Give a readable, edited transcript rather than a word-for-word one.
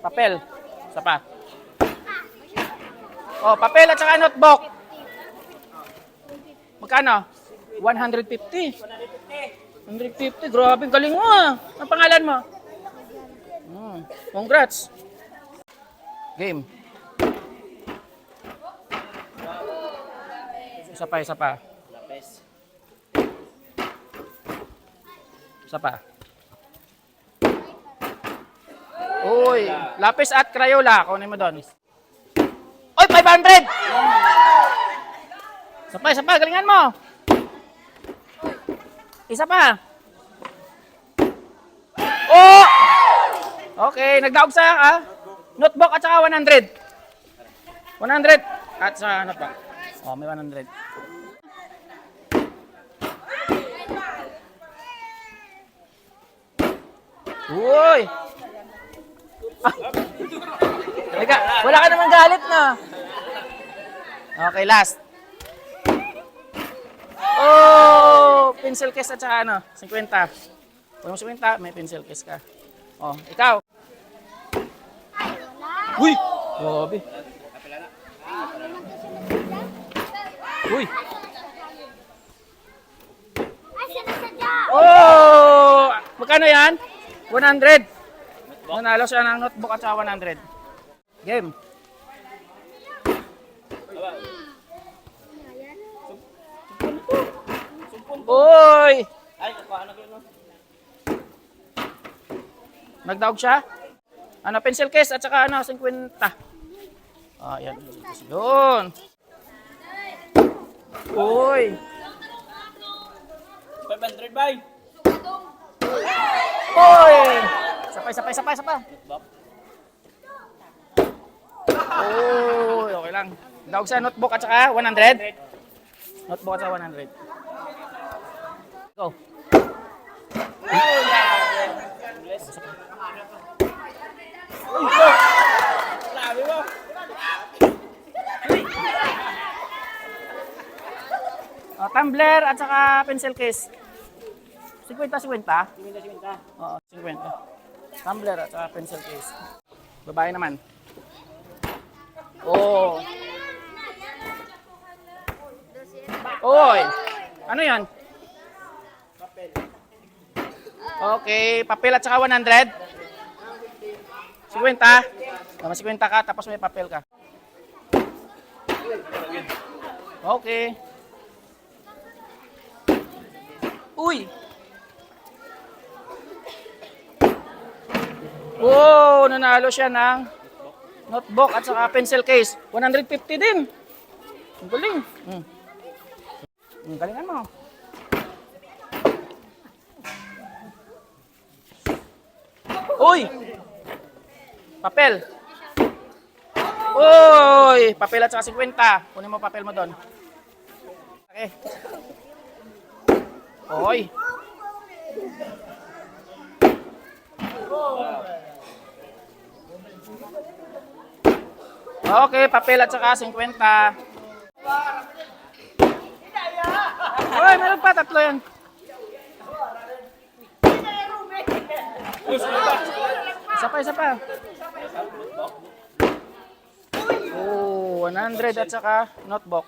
Papel. Isa pa. Oh, papel at saka notebook. Magkano? 150. 150. Grabe, galing mo ah. Ang pangalan mo? Congrats. Game. Isa pa, isa pa. Isa pa. Uy, lapis at Crayola. Kunin mo doon. Uy, 500! Isa pa, galingan mo. Isa pa. Oh! Okay, nagdaog sa notebook at saka 100. 100 at saka notebook. Oh, may 100. Uy! Teka, wala ka naman galit na. Okay, last. Oh, pencil case at saka 50. Kung 50, may pencil case ka. Oh, ikaw. Uy! Grabe. Uy! Oh! Magkano yan? 100. Nanalo siya ng notebook at saka 100. Game. Uy! Nagdaog siya? Pencil case at saka 50. Ah, yan. Yun. Uy! 500 bay. Uy! Isa pa. Uy, okay lang. Daog sa notebook at saka 100. Notebook at saka 100. Go. Grabe mo. Tumbler at saka pencil case. 50. 50. Oo, 50. Tumbler at saka pencil case. Babae naman. Oh. Oy. Ano 'yan? Papel. Okay, papel at saka 100. 50. Tama 50 ka tapos may papel ka. Okay. Uy. Oh, nanalo siya ng notebook at saka pencil case. 150 din. Ang galing. Galingan mo. Uy! Papel. Uy! Papel at saka 50. Kunin mo papel mo doon. Okay. Uy! Okay, papel at saka 50. Uy, meron pa, tatlo yan. Isa pa. Oh, 100 at saka notebook.